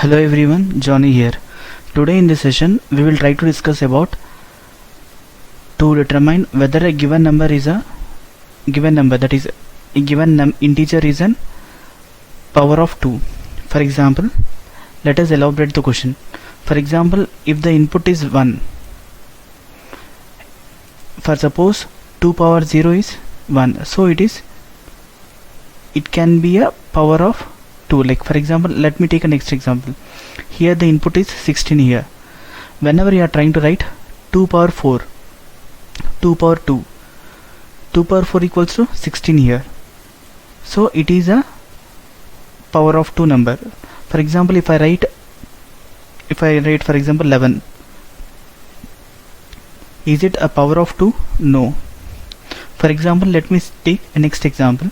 Hello everyone, Johnny here. Today in this session we will try to discuss about to determine whether a given number is a given number, that is a given integer is an power of 2. For example, let us elaborate the question. For example, if the input is 1, for suppose 2 power 0 is 1, so it can be a power of 2. Like for example, let me take a next example. Here the input is 16 here. Whenever you are trying to write 2 power 4, 2 power 2, 2 power 4 equals to 16 here. So it is a power of 2 number. For example, if I write for example 11, is it a power of 2? No. For example, let me take a next example.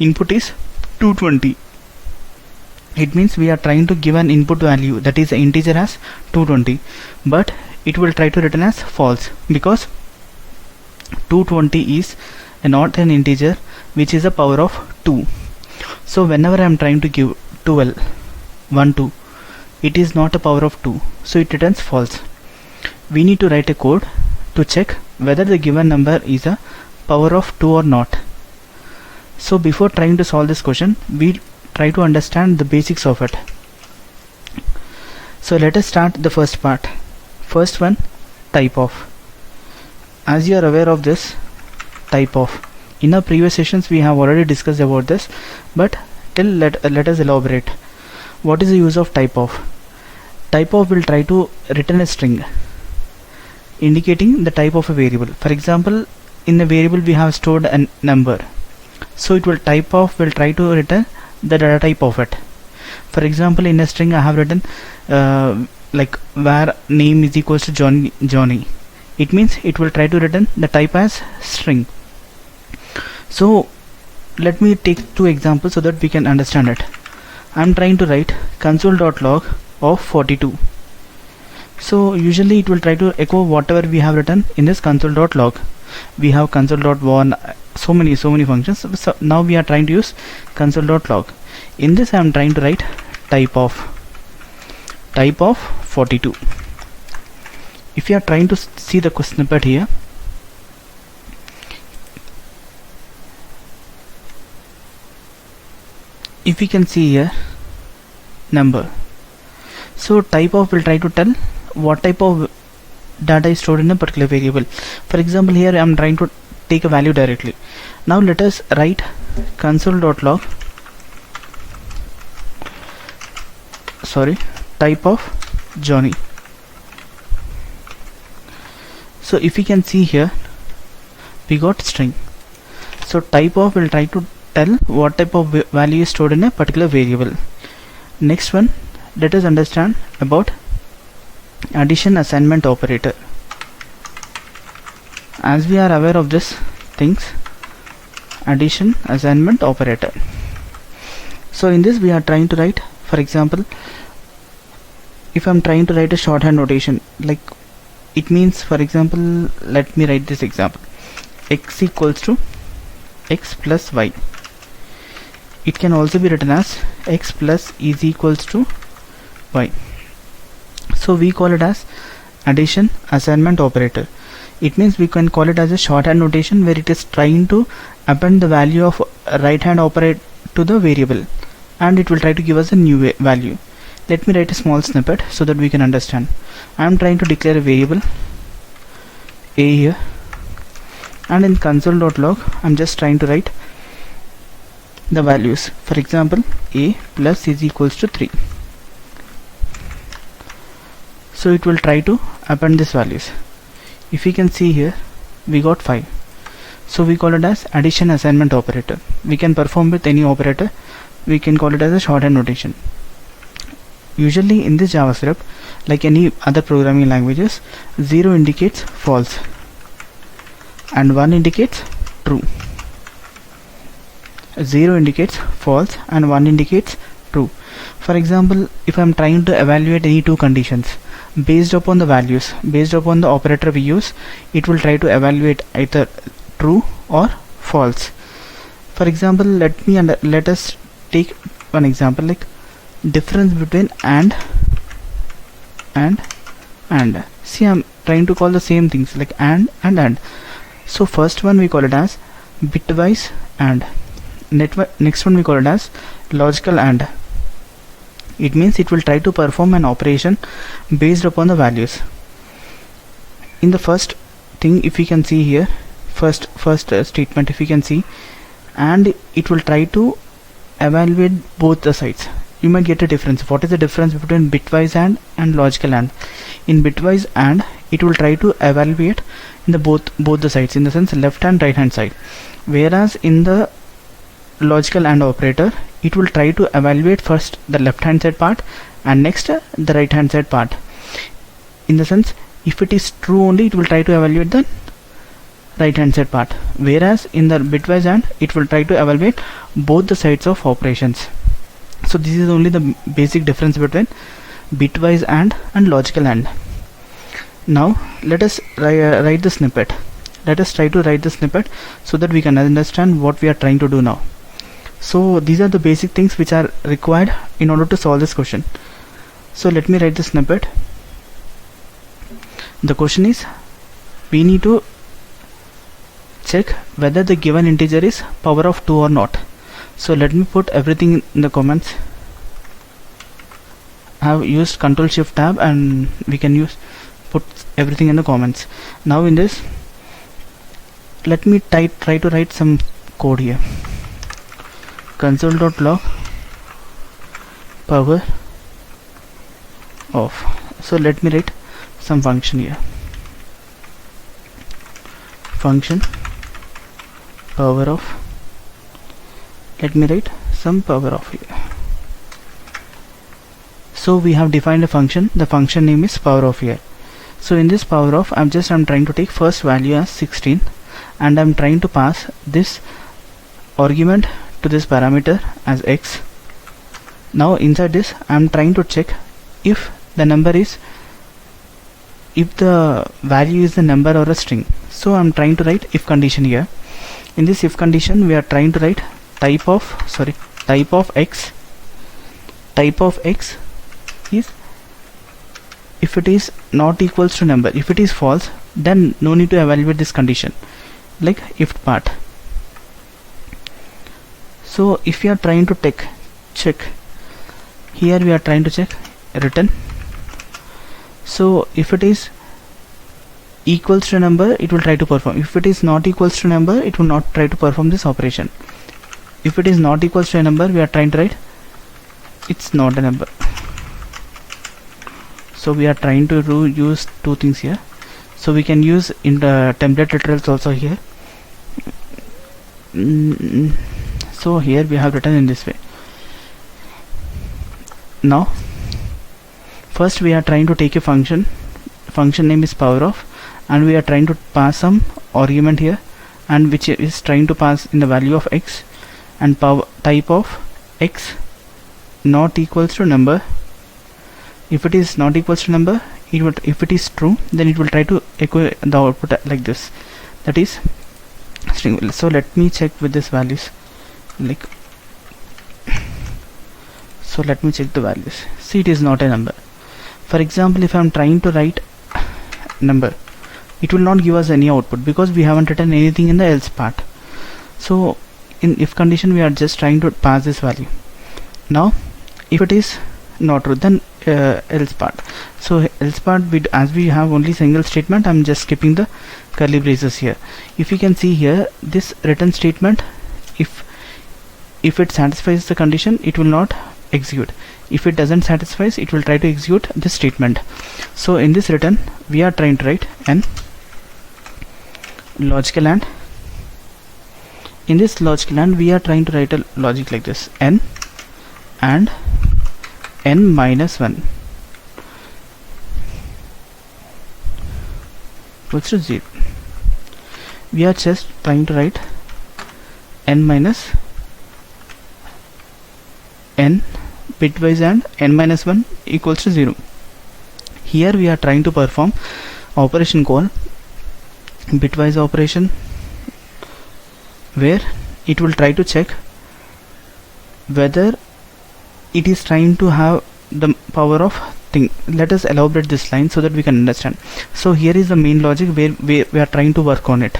Input is 220. It means we are trying to give an input value, that is the integer as 220, but it will try to return as false because 220 is not an integer which is a power of 2. So whenever I am trying to give 12, 1, 2, it is not a power of 2, so it returns false. We need to write a code to check whether the given number is a power of 2 or not. So before trying to solve this question, we try to understand the basics of it. So let us start the first part. First one, type of. As you are aware of this type of, in our previous sessions we have already discussed about this, but let us elaborate. What is the use of type of? Type of will try to return a string indicating the type of a variable. For example, in the variable we have stored a number, so it will type of will try to return the data type of it. For example, in a string I have written like where name is equals to Johnny. It means it will try to return the type as string. So let me take two examples so that we can understand it. I am trying to write console.log of 42. So usually it will try to echo whatever we have written in this console.log. We have console.1, so many functions. So now we are trying to use console.log. In this I am trying to write type of 42. If you are trying to see the snippet here, if we can see here number, so type of will try to tell what type of data is stored in a particular variable. For example, here I am trying to take a value directly. Now let us write console.log type of Johnny. So if you can see here, we got string. So type of will try to tell what type of value is stored in a particular variable. Next one, let us understand about addition assignment operator. As we are aware of this things, addition assignment operator. So in this we are trying to write, for example, if I am trying to write a shorthand notation, like it means, for example, let me write this example, x equals to x plus y. It can also be written as x plus is equals to y. So we call it as addition assignment operator. It means we can call it as a shorthand notation where it is trying to append the value of right hand operator to the variable, and it will try to give us a new value. Let me write a small snippet so that we can understand. I am trying to declare a variable a here, and in console.log I am just trying to write the values. For example, a plus is equals to 3. So it will try to append these values. If you can see here, we got 5. So we call it as addition assignment operator. We can perform with any operator. We can call it as a shorthand notation. Usually in this JavaScript, like any other programming languages, 0 indicates false and 1 indicates true. 0 indicates false and 1 indicates true. For example, if I am trying to evaluate any two conditions, based upon the values, based upon the operator we use, it will try to evaluate either true or false. For example, let us take one example, like difference between and. See, I'm trying to call the same things like and. So first one we call it as bitwise and. Next one we call it as logical and. It means it will try to perform an operation based upon the values. In the first thing, if we can see here, first statement, if we can see, and it will try to evaluate both the sides. You might get a difference. What is the difference between bitwise and logical and? In bitwise and, it will try to evaluate in the both the sides, in the sense left and right hand side, whereas in the logical and operator, it will try to evaluate first the left hand side part and next the right hand side part. In the sense, if it is true only, it will try to evaluate the right hand side part, whereas in the bitwise and, it will try to evaluate both the sides of operations. So this is only the basic difference between bitwise and logical and. Now let us write the snippet. Let us try to write the snippet so that we can understand what we are trying to do now. So these are the basic things which are required in order to solve this question. So let me write the snippet. The question is, we need to check whether the given integer is power of 2 or not. So let me put everything in the comments. I have used Ctrl Shift Tab and we can put everything in the comments. Now in this, let me try to write some code here. Console.log power of. So let me write some function here. Function power of. Let me write some power of here. So we have defined a function. The function name is power of here. So in this power of, I'm trying to take first value as 16 and I'm trying to pass this argument to this parameter as x. Now inside this, I'm trying to check if the value is the number or a string. So I'm trying to write if condition here. In this if condition, we are trying to write type of x. Type of x is if it is not equals to number. If it is false, then no need to evaluate this condition, like if part. So if we are trying to check here, we are trying to check return. So if it is equals to number, it will try to perform. If it is not equals to number, it will not try to perform this operation. If it is not equals to a number, we are trying to write it's not a number. So we are trying to use two things here. So we can use in the template literals also here. So here we have written in this way. Now first we are trying to take a function name is power of, and we are trying to pass some argument here, and which is trying to pass in the value of x, and type of x not equals to number. If it is not equals to number, if it is true, then it will try to echo the output like this, that is string. So let me check with these values, like, so let me check the values. See, it is not a number. For example, if I am trying to write number, it will not give us any output because we haven't written anything in the else part. So in if condition, we are just trying to pass this value. Now if it is not true, then else part. So else part, as we have only single statement, I'm just skipping the curly braces here. If you can see here, this return statement, if it satisfies the condition, it will not execute. If it doesn't satisfy, it will try to execute this statement. So in this return, we are trying to write n logical and. In this logical and, we are trying to write a logic like this: n and n minus 1 equals to 0. We are just trying to write n minus n bitwise and n minus 1 equals to 0. Here we are trying to perform operation called bitwise operation, where it will try to check whether it is trying to have the power of thing. Let us elaborate this line so that we can understand. So here is the main logic where we are trying to work on it.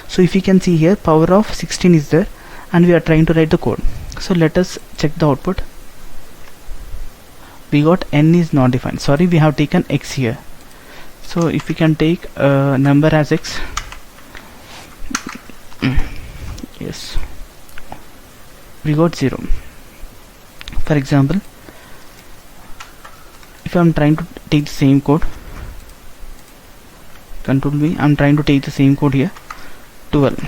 So if you can see here, power of 16 is there and we are trying to write the code. So let us check the output. We got n is not defined. Sorry, we have taken x here. So if we can take a number as x, yes, we got 0. For example, if I am trying to take the same code, control V, I am trying to take the same code here, 12.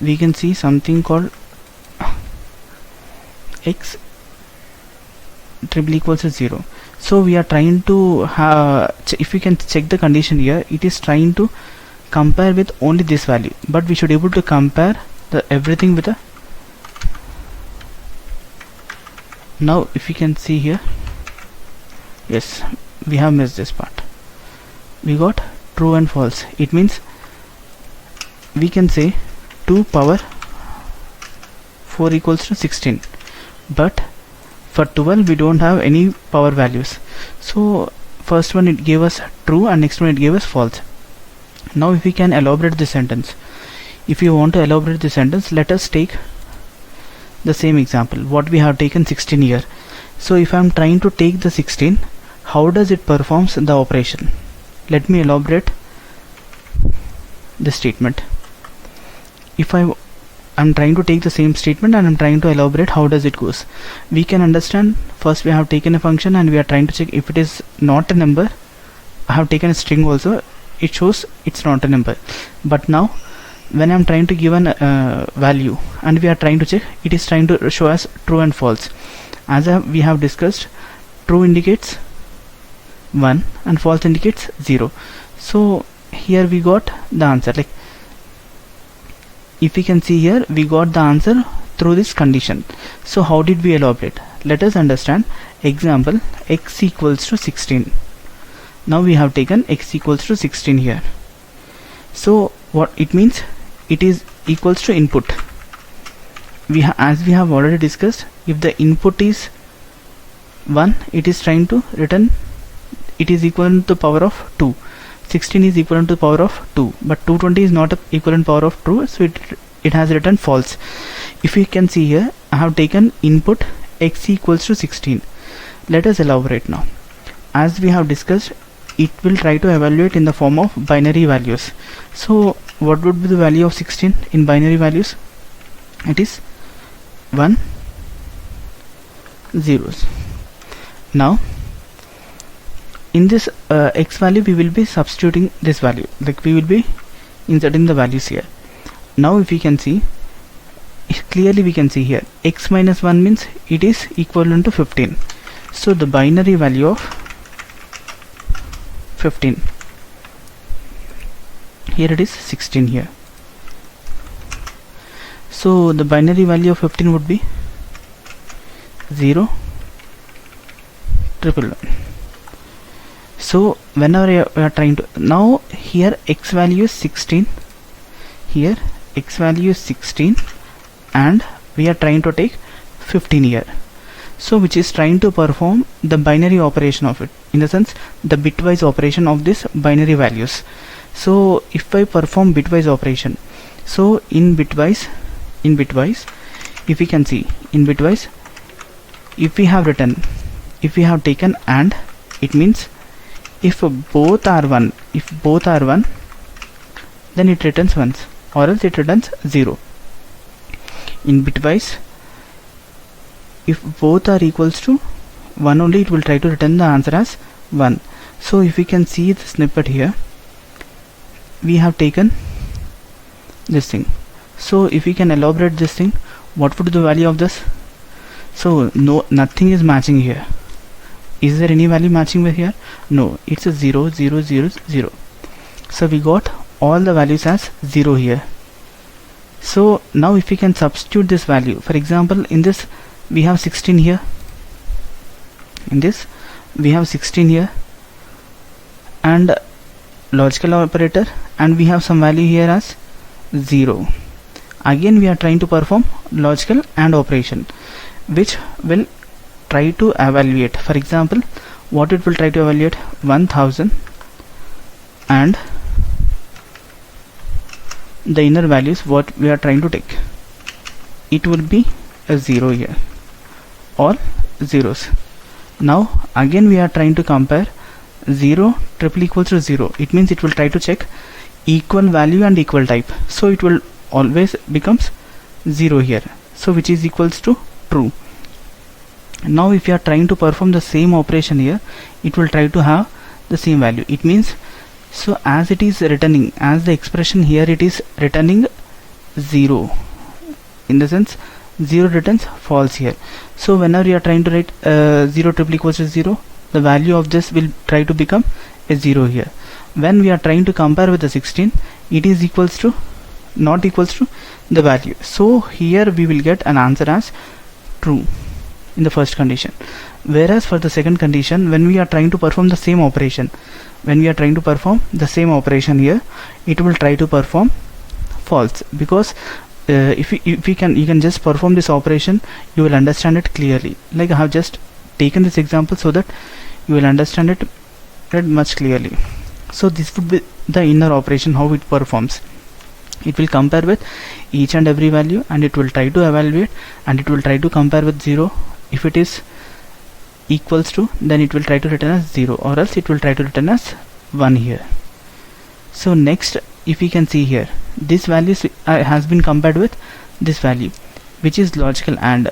We can see something called x triple equals to 0. So we are trying to if we can check the condition here, it is trying to compare with only this value, but we should able to compare the everything with a. Now if you can see here, yes, we have missed this part. We got true and false. It means we can say 2 power 4 equals to 16, but for 12 we don't have any power values. So first one it gave us true and next one it gave us false. Now if we can elaborate this sentence, if you want to elaborate the sentence, let us take the same example what we have taken 16 here. So if I am trying to take the 16, how does it performs the operation? Let me elaborate the statement. If I'm trying to take the same statement and I'm trying to elaborate how does it goes, we can understand. First we have taken a function and we are trying to check if it is not a number. I have taken a string also, it shows it's not a number. But now when I'm trying to give an value and we are trying to check, it is trying to show us true and false. As we have discussed, true indicates 1 and false indicates 0. So here we got the answer. Like if we can see here, we got the answer through this condition. So how did we elaborate? Let us understand. Example, x equals to 16. Now we have taken x equals to 16 here. So what it means, it is equals to input. As we have already discussed, if the input is 1, it is trying to return, it is equivalent to the power of 2. 16 is equivalent to the power of 2, but 220 is not equivalent power of 2, so it has returned false. If you can see here, I have taken input x equals to 16. Let us elaborate now. As we have discussed, it will try to evaluate in the form of binary values. So what would be the value of 16 in binary values? It is 1 zeros. Now in this x value we will be substituting this value, like we will be inserting the values here. Now if we can see, clearly we can see here x minus 1 means it is equivalent to 15. So the binary value of 15, here it is 16 here. So the binary value of 15 would be 0 1 1 1. So whenever we are trying to, now here x value is 16, here x value is 16 and we are trying to take 15 here. So which is trying to perform the binary operation of it, in the sense the bitwise operation of this binary values. So if I perform bitwise operation, so in bitwise, if we can see in bitwise, if we have written, if we have taken AND, it means if both are 1, then it returns 1s, or else it returns 0. In bitwise, if both are equals to 1 only, it will try to return the answer as 1. So if we can see the snippet here, we have taken this thing. So if we can elaborate this thing, what would be the value of this? So no, nothing is matching here. Is there any value matching with here? No, it's a 0 0 0 0. So we got all the values as 0 here. So now if we can substitute this value, for example in this we have 16 here, in this we have 16 here and logical operator, and we have some value here as 0. Again we are trying to perform logical AND operation, which will try to evaluate. For example, what it will try to evaluate? 1000 and the inner values what we are trying to take. It will be a 0 here, all zeros. Now again we are trying to compare 0 triple equals to 0. It means it will try to check equal value and equal type, so it will always becomes 0 here, so which is equals to true. Now if you are trying to perform the same operation here, it will try to have the same value. It means, so as it is returning, as the expression here it is returning 0, in the sense 0 returns false here. So whenever you are trying to write 0 triple equals to 0, the value of this will try to become a 0 here. When we are trying to compare with the 16, it is equals to not equals to the value, so here we will get an answer as true in the first condition. Whereas for the second condition, when we are trying to perform the same operation, here, it will try to perform false, because if you can just perform this operation, you will understand it clearly. Like I have just taken this example so that you will understand it much clearly. So this would be the inner operation, how it performs. It will compare with each and every value, and it will try to evaluate, and it will try to compare with 0. If it is equals to, then it will try to return as 0, or else it will try to return as 1 here. So next, if we can see here, this value has been compared with this value, which is logical AND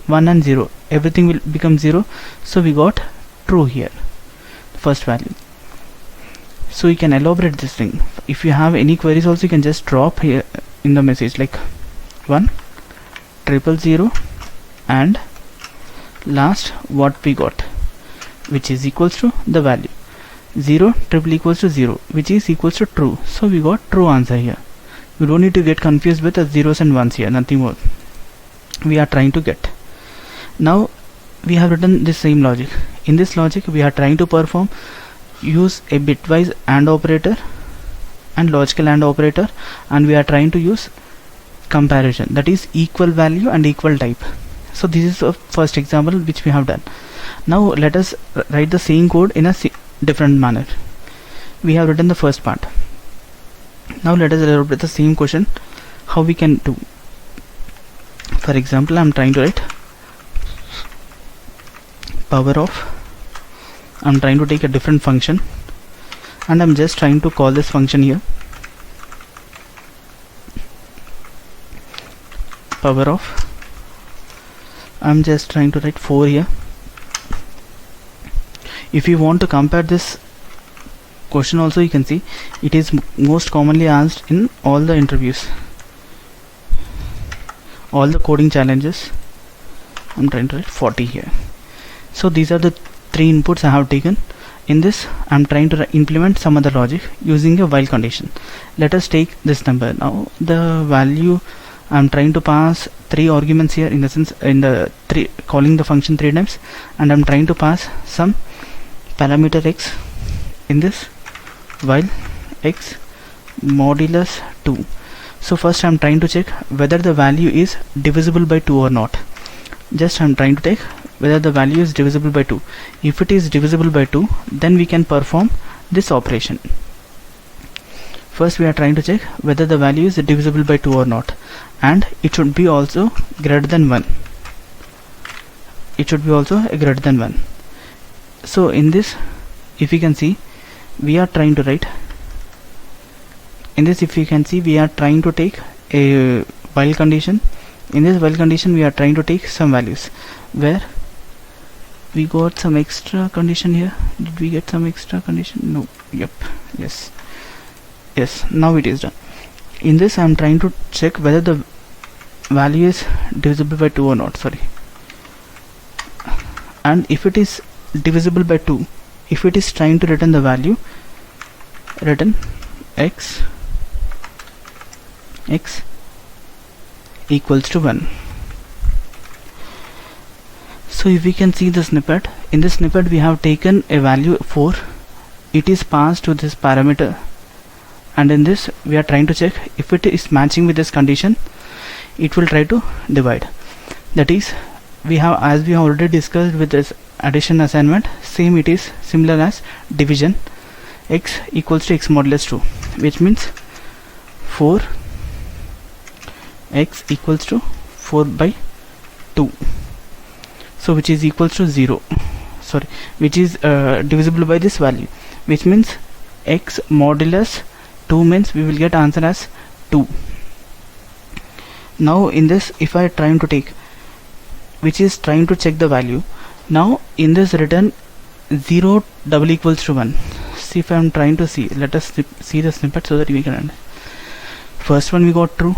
1 and 0, everything will become 0, so we got true here, first value. So you can elaborate this thing. If you have any queries also, you can just drop here in the message, like 1 000 and last what we got, which is equals to the value 0 triple equals to 0, which is equals to true. So we got true answer here. You don't need to get confused with the zeros and ones here, nothing more we are trying to get. Now we have written this same logic. In this logic we are trying to perform use a bitwise AND operator and logical AND operator, and we are trying to use comparison, that is equal value and equal type. So this is the first example which we have done. Now let us write the same code in a different manner. We have written the first part. Now let us elaborate the same question, how we can do. For example, I am trying to write power of, I am trying to take a different function, and I am just trying to call this function here, power of, I am just trying to write 4 here. If you want to compare this question also, you can see it is most commonly asked in all the interviews, all the coding challenges. I am trying to write 40 here. So these are the 3 inputs I have taken. In this I am trying to implement some other logic using a while condition. Let us take this number. Now the value I am trying to pass 3 arguments here, in the sense in the calling the function 3 times, and I am trying to pass some parameter x in this while x modulus 2. So first I am trying to check whether the value is divisible by 2 or not. Just I am trying to take whether the value is divisible by 2. If it is divisible by 2, then we can perform this operation. First we are trying to check whether the value is divisible by 2 or not, and it should be also greater than 1. It should be also greater than 1. So in this, if you can see, we are trying to write, in this if you can see, we are trying to take a while condition. In this while condition we are trying to take some values, where we got some extra condition here. Did we get some extra condition? No. Yep. Yes. Now it is done. In this I am trying to check whether the value is divisible by 2 or not. Sorry. And if it is divisible by 2, if it is trying to return the value, return x equals to 1. So if we can see the snippet, in this snippet we have taken a value 4, it is passed to this parameter, and in this we are trying to check if it is matching with this condition. it will try to divide. That is, we have, as we have already discussed with this addition assignment, same it is similar as division. X equals to x modulus 2, which means 4 x equals to 4 by 2, so which is equals to 0, sorry, which is divisible by this value, which means x modulus 2 means we will get answer as 2. Now in this, if I trying to take, which is trying to check the value, now in this written 0 double equals to 1. See, if I am trying to see, let us see the snippet so that we can understand. First one we got true,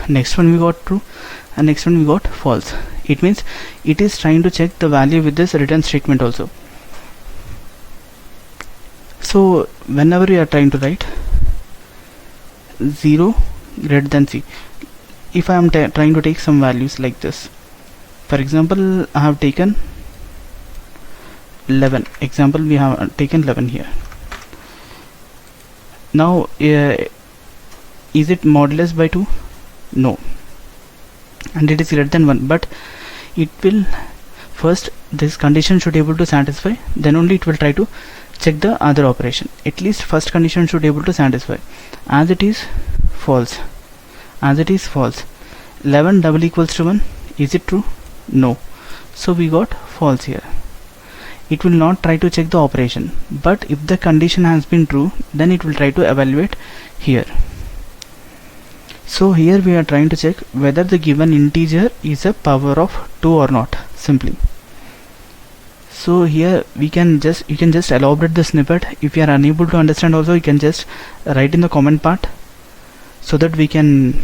next one we got true, and next one we got false. It means it is trying to check the value with this return statement also. So whenever we are trying to write 0 greater than c, if I am trying to take some values like this, for example I have taken 11, example we have taken 11 here. Now is it modulus by 2? No, and it is greater than 1, but it will first, this condition should be able to satisfy, then only it will try to check the other operation. At least first condition should be able to satisfy. As it is false, as it is false, 11 double equals to 1, is it true? No, so we got false here. It will not try to check the operation, but if the condition has been true, then it will try to evaluate here. So here we are trying to check whether the given integer is a power of 2 or not, simply. So here we can just, you can just elaborate the snippet. If you are unable to understand also, you can just write in the comment part so that we can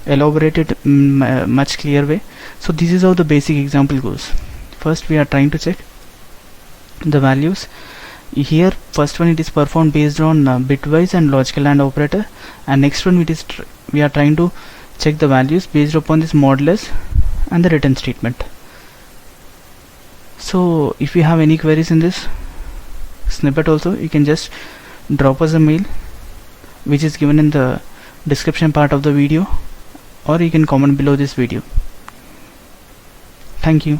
elaborate it much clear way. So this is how the basic example goes. First we are trying to check the values. Here first one, it is performed based on bitwise and logical AND operator, and next one it is we are trying to check the values based upon this modulus and the return statement. So if you have any queries in this snippet also, you can just drop us a mail which is given in the description part of the video, or you can comment below this video. Thank you.